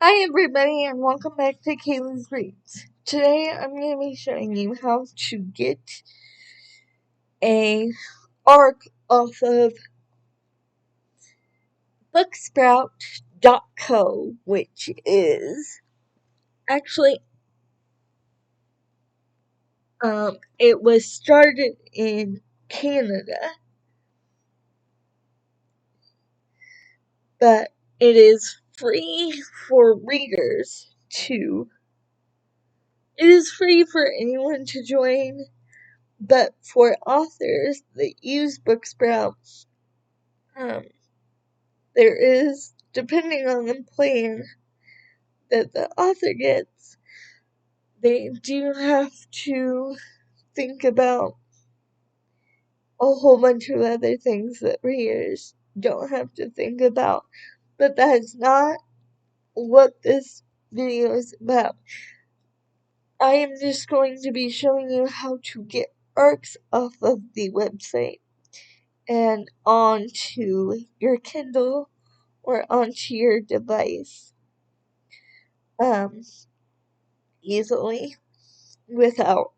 Hi everybody and welcome back to Kaelie's Reads. Today I'm going to be showing you how to get a arc off of booksprout.co, which is actually it was started in Canada, but it is free for readers to it is free for anyone to join, but for authors that use Booksprout, there is, depending on the plan that the author gets, they do have to think about a whole bunch of other things that readers don't have to think about. But that is not what this video is about. I am just going to be showing you how to get arcs off of the website and onto your Kindle or onto your device easily without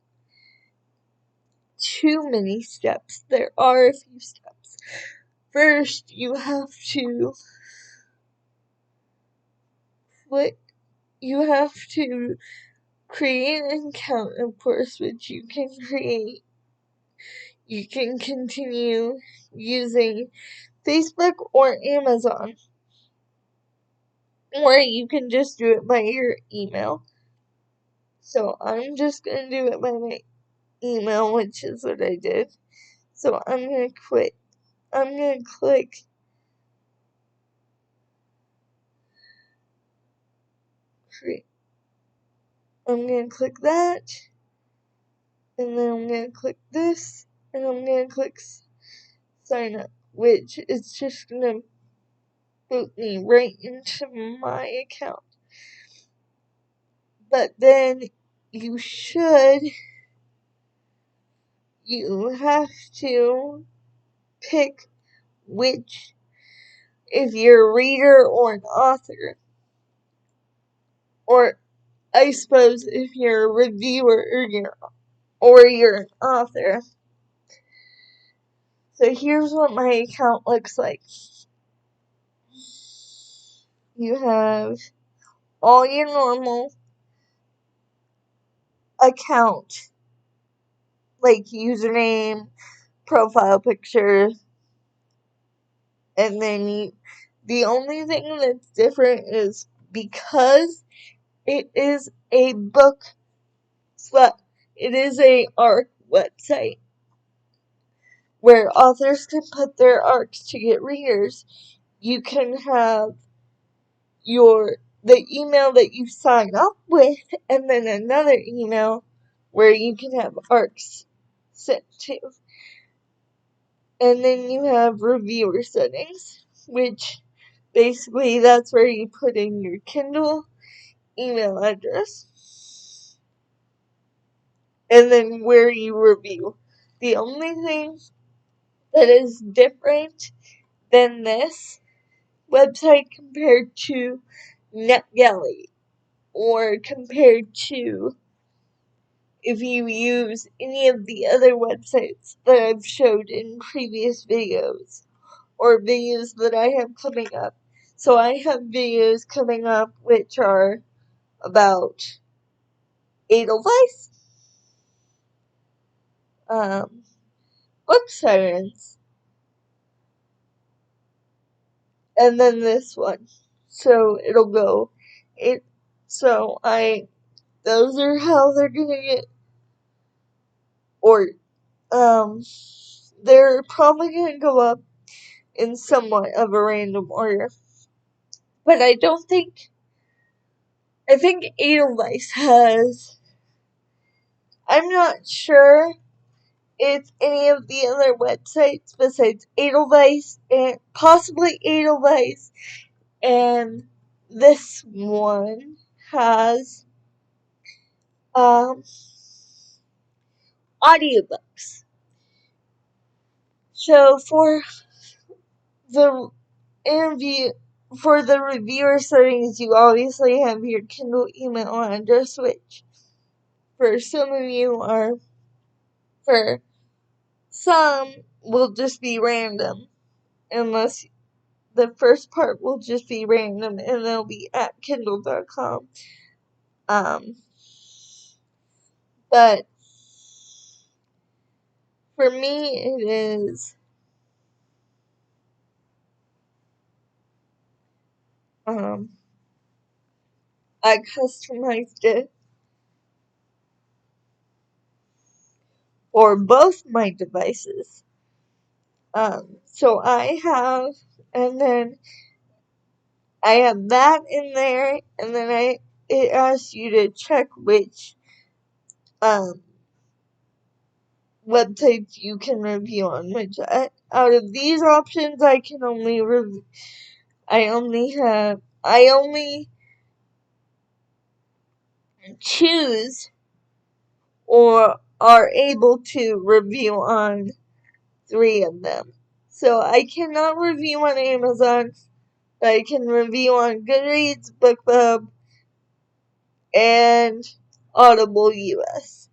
too many steps. There are a few steps. First, you have to create an account, of course, which you can create. You can continue using Facebook or Amazon, or you can just do it by your email. So I'm just going to do it by my email, which is what I did. So I'm going to click create. I'm going to click that, and then I'm going to click this, and I'm going to click sign up, which is just going to boot me right into my account. But then you have to pick which, if you're a reader or an author, or I suppose if you're a reviewer or you're an author. So here's what my account looks like. You have all your normal account, like username, profile picture, and then the only thing that's different is because it is a book, it is a ARC website where authors can put their ARCs to get readers. You can have the email that you sign up with, and then another email where you can have ARCs sent to. And then you have reviewer settings, which basically that's where you put in your Kindle email address, and then where you review. The only thing that is different than this website compared to NetGalley, or compared to if you use any of the other websites that I've showed in previous videos, or videos that I have coming up. So I have videos coming up which are about Edelweiss, book sirens, and then this one. So it'll go. Those are how they're gonna get, or they're probably gonna go up in somewhat of a random order. But I think Edelweiss has, I'm not sure if any of the other websites besides Edelweiss, and possibly Edelweiss, and this one has audiobooks. So for the interview, for the reviewer settings, you obviously have your Kindle email address, which for some of you are, for some, will just be random, unless the first part will just be random, and it'll be at kindle.com. But for me, it is, I customized it for both my devices. So I have, and then I have that in there, and then it asks you to check which, websites you can review on, which out of these options, I only choose or are able to review on 3 of them. So I cannot review on Amazon, but I can review on Goodreads, BookBub, and Audible US.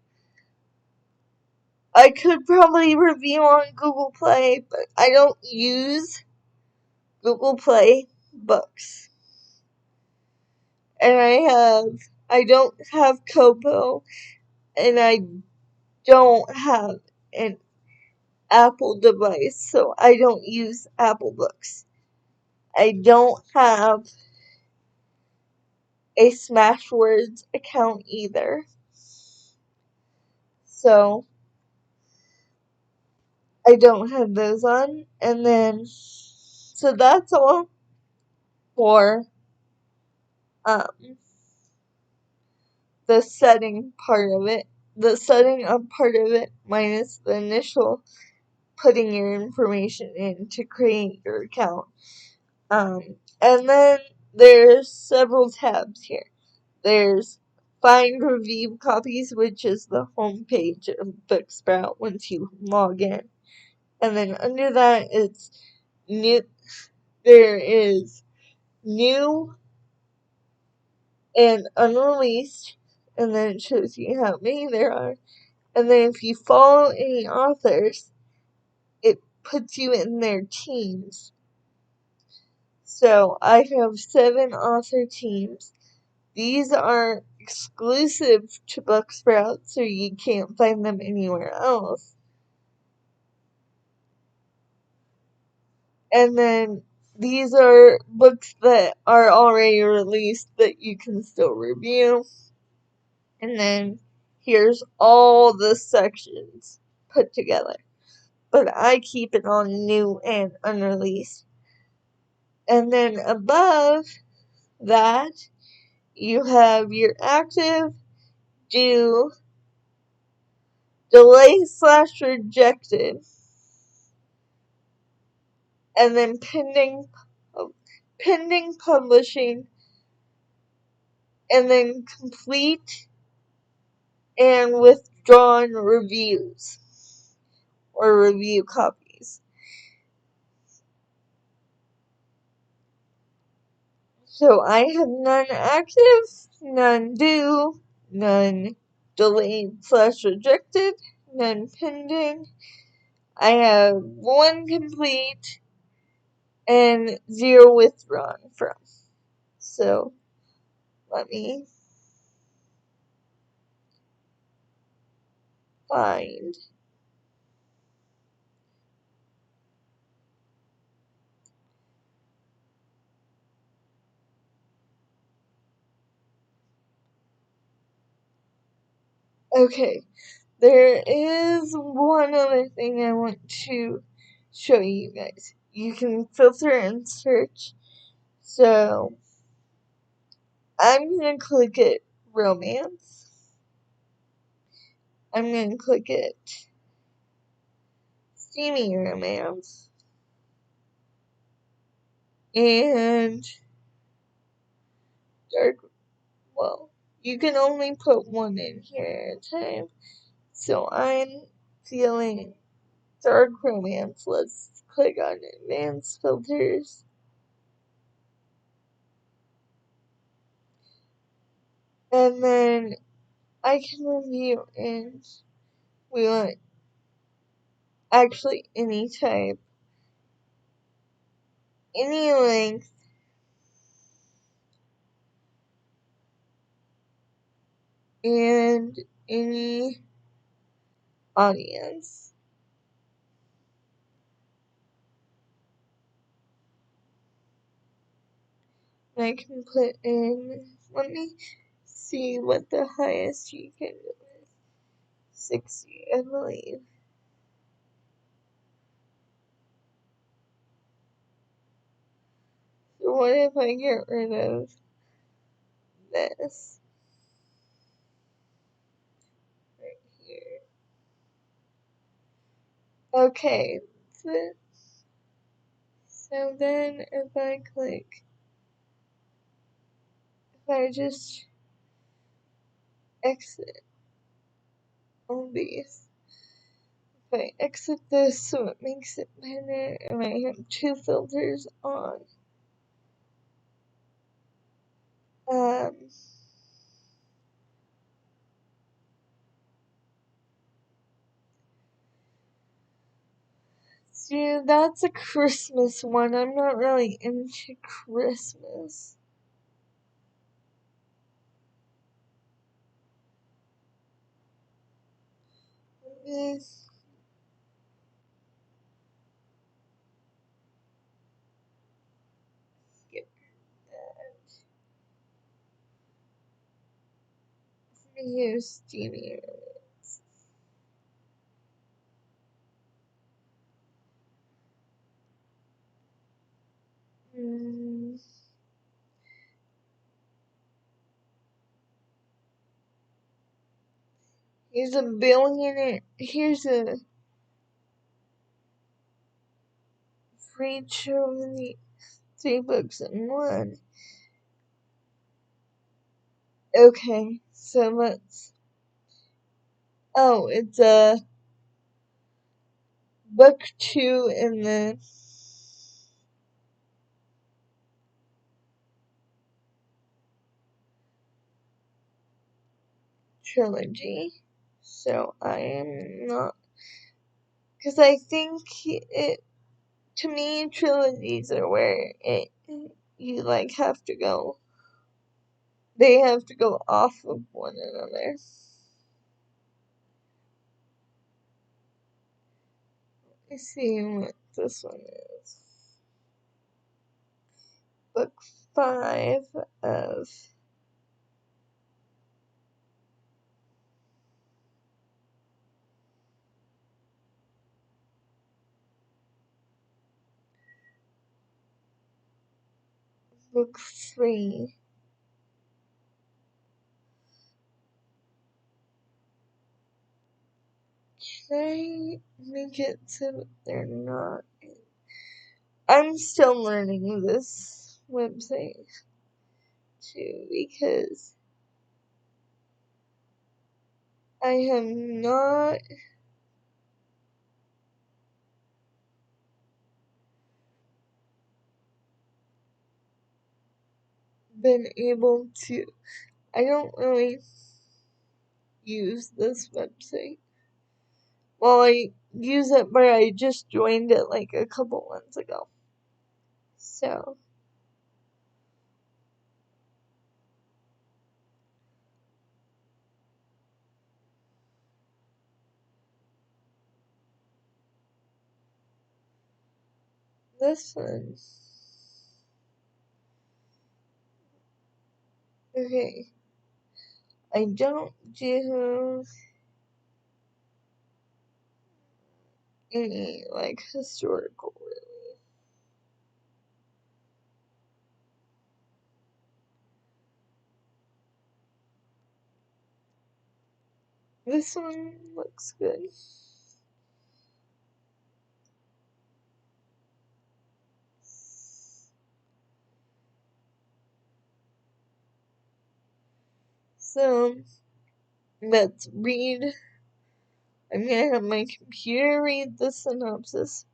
I could probably review on Google Play, but I don't use Google Play books. And I don't have Kobo, and I don't have an Apple device, so I don't use Apple Books. I don't have a Smashwords account either. So I don't have those on. And then, so that's all for the setting part of it. The setting up part of it, minus the initial putting your information in to create your account. And then there's several tabs here. There's Find Review Copies, which is the homepage of Booksprout once you log in. And then under that, it's new. There is new and unreleased, and then it shows you how many there are. And then if you follow any authors, it puts you in their teams. So I have 7 author teams. These are exclusive to Booksprout, so you can't find them anywhere else. And then these are books that are already released that you can still review. And then here's all the sections put together. But I keep it on new and unreleased. And then above that, you have your active, due, delay/rejected, and then pending publishing, and then complete and withdrawn reviews or review copies. So I have none active, none due, none delayed/rejected, none pending. I have 1 complete and 0 withdrawn from. So let me find. Okay, there is one other thing I want to show you guys. You can filter and search. So I'm going to click it romance. I'm going to click it steamy romance. And dark, well, you can only put 1 in here at a time. So I'm feeling dark romance. Let's click on advanced filters. and then I can review and we want actually any type, any length, and any audience. And I can put in, let me see what the highest you can do is. 60, I believe. So what if I get rid of this right here? Okay, so then if I click, if I just exit all these, if I exit this so it makes it better, and I have two filters on, um, see, that's a Christmas one. I'm not really into Christmas. Let me skip that. Let me use Stevie. He's a billionaire. Here's a free trilogy, 3 books in one. Okay, so let's. Oh, it's a book 2 in the trilogy. So I am not. Because I think it. To me, trilogies are where you like have to go. They have to go off of one another. Let's see what this one is. Book 5 of book 3. Can I make it so that they're not? I'm still learning this website too because I have not been able to. I don't really use this website. Well, I use it, but I just joined it like a couple months ago. So, this one. Okay. I don't do any like historical really. This one looks good. So let's read. I'm gonna have my computer read the synopsis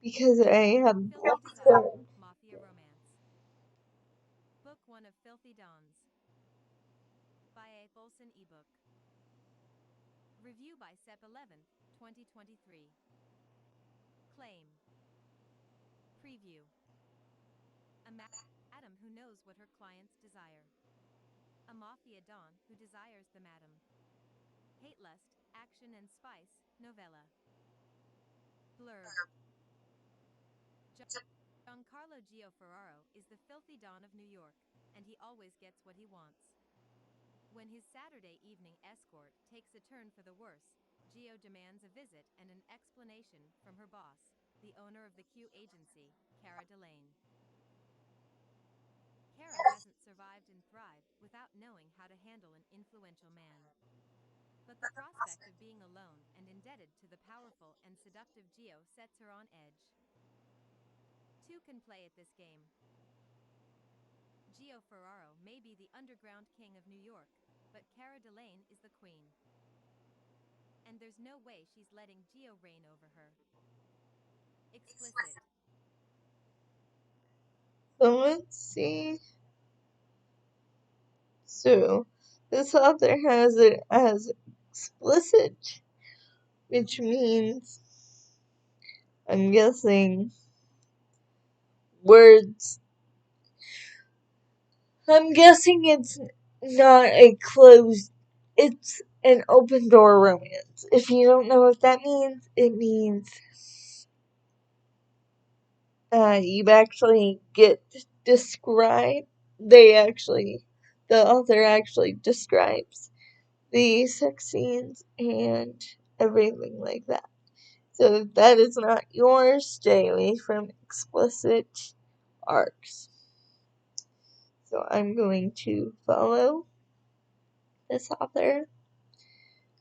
because I have books that. Mafia Romance. Book 1 of Filthy Dons. by A. Bolson eBook. Review by Sep 11, 2023. Claim. Preview. A madam who knows what her clients desire. A mafia don who desires the madam. Hate lust, action and spice, novella. Blurb. Giancarlo Ferraro is the filthy don of New York, and he always gets what he wants. When his Saturday evening escort takes a turn for the worse, Gio demands a visit and an explanation from her boss, the owner of the Q agency, Cara Delane. Cara hasn't survived and thrived without knowing how to handle an influential man. But the prospect of being alone and indebted to the powerful and seductive Gio sets her on edge. Two can play at this game. Gio Ferraro may be the underground king of New York, but Cara Delane is the queen. And there's no way she's letting Gio reign over her. Explicit. So let's see. So this author has it as explicit, which means, I'm guessing, words. I'm guessing it's not a closed, it's an open door romance. If you don't know what that means, it means you actually get described, the author actually describes the sex scenes and everything like that. So if that is not yours, stay away from explicit arcs. So I'm going to follow this author,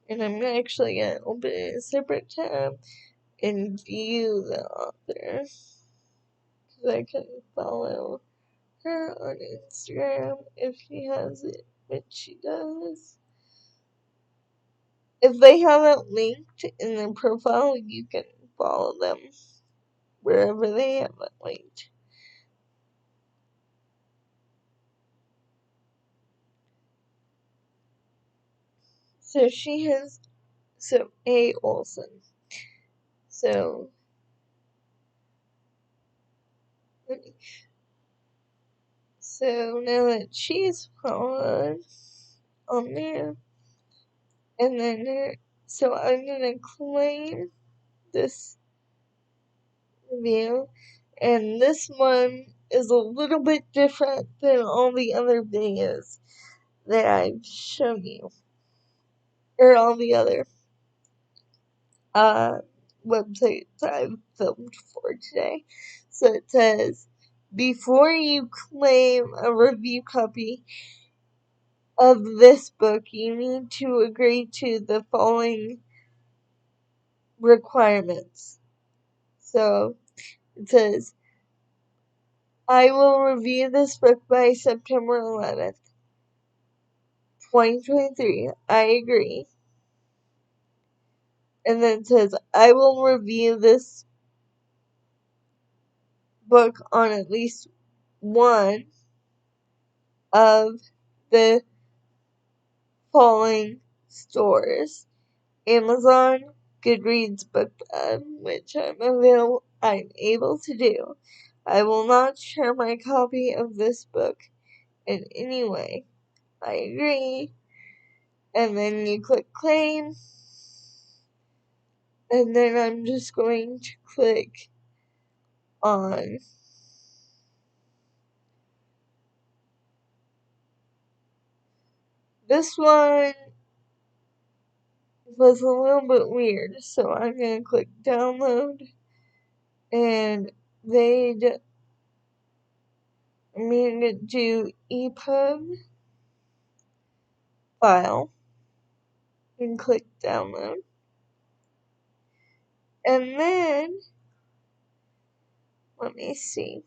and I'm actually going to open a separate tab and view the author, because I can follow her on Instagram if she has it, which she does. If they have it linked in their profile, you can follow them wherever they have it linked. So she has, A. Olson. So now that she's on there, and then so I'm gonna claim this review, and this one is a little bit different than all the other videos that I've shown you, or all the other websites I've filmed for today. So it says, before you claim a review copy of this book, you need to agree to the following requirements. So it says, I will review this book by September 11th, 2023. I agree. And then it says, I will review this book on at least one of the following stores: Amazon, Goodreads, BookBub, which I'm able to do. I will not share my copy of this book in any way. I agree. And then you click claim. And then I'm just going to click on this one. Was a little bit weird, so I'm gonna click download, and I'm gonna do EPUB file and click download, and then let me see.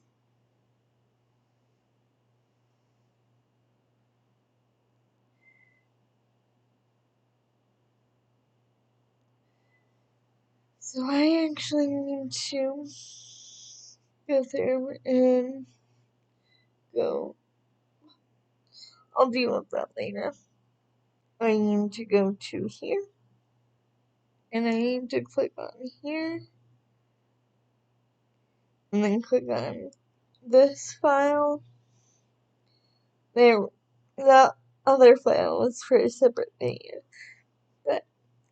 So I actually need to go through and go. I'll deal with that later. I need to go to here, and I need to click on here, and then click on this file. There, that other file is for a separate video.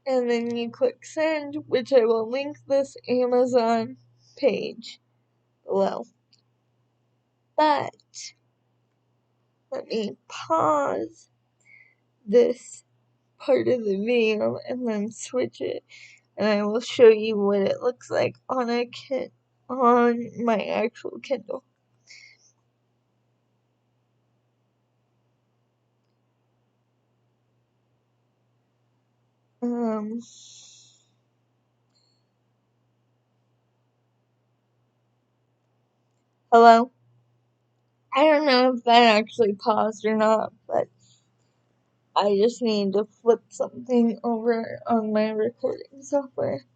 And then you click send, which I will link this Amazon page below. But let me pause this part of the video and then switch it, and I will show you what it looks like on my actual Kindle. Hello? I don't know if that actually paused or not, but I just need to flip something over on my recording software.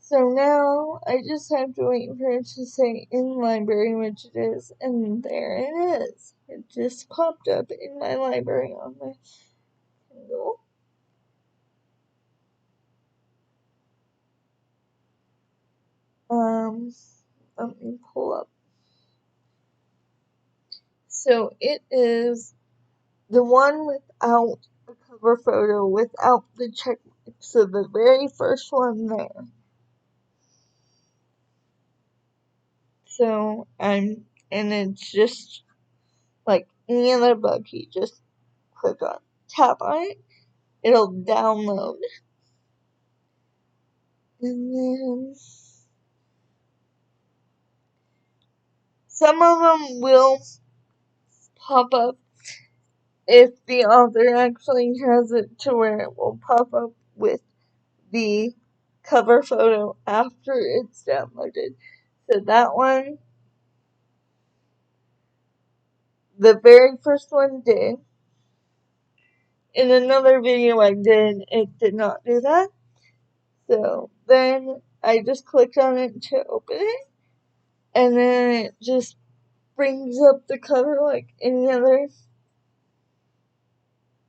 So now I just have to wait for it to say in library, which it is, and there it is. It just popped up in my library on my Kindle. Let me pull up. So it is the one without the cover photo, without the check mark. So the very first one there. So and it's just like any other book. You just tap on it, it'll download. And then some of them will pop up if the author actually has it to where it will pop up with the cover photo after it's downloaded. So that one, the very first one did. In another video I did, it did not do that. So then I just clicked on it to open it, and then it just brings up the cover like any other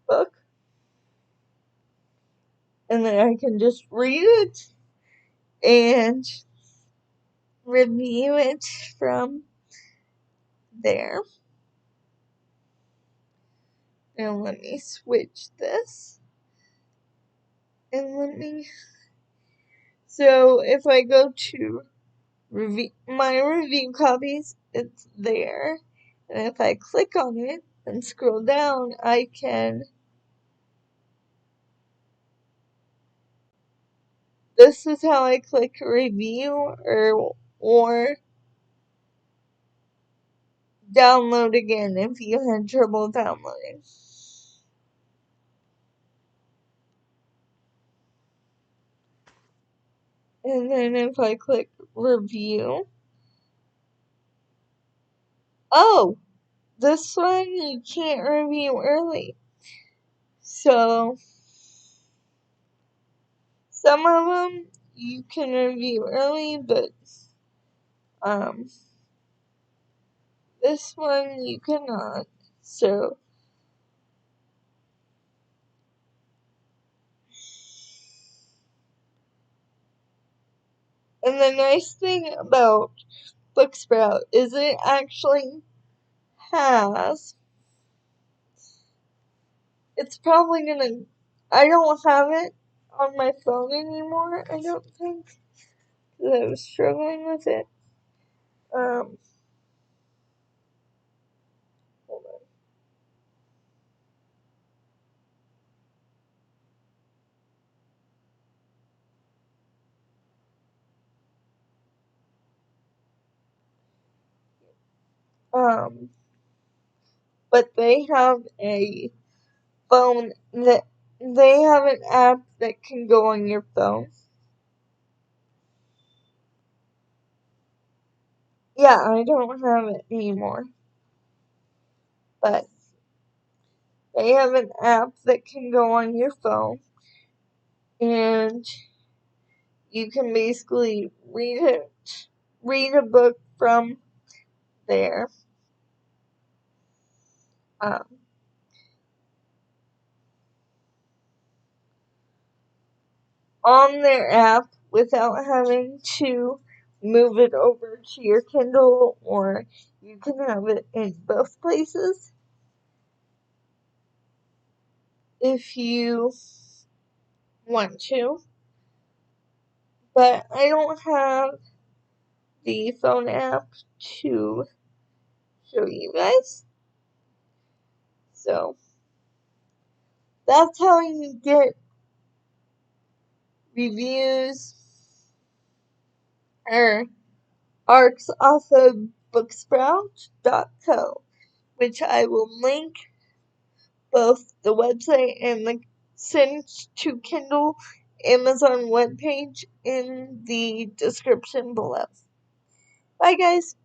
book. And then I can just read it and review it from there. And let me switch this. And so if I go to my review copies, it's there. And if I click on it and scroll down, I can. This is how I click review or download again if you had trouble downloading. And then if I click review, oh, this one you can't review early. So some of them you can review early, but this one you cannot. So and the nice thing about Booksprout is it actually has. It's probably gonna. I don't have it on my phone anymore. I don't think, because I was struggling with it. Hold on. But they have a phone that they have an app that can go on your phone. Yeah, I don't have it anymore. But they have an app that can go on your phone, and you can basically read a book from there. Um, on their app without having to move it over to your Kindle, or you can have it in both places if you want to. But I don't have the phone app to show you guys. So that's how you get reviews or arcs off of booksprout.co, which I will link both the website and the send to Kindle Amazon webpage in the description below. Bye guys!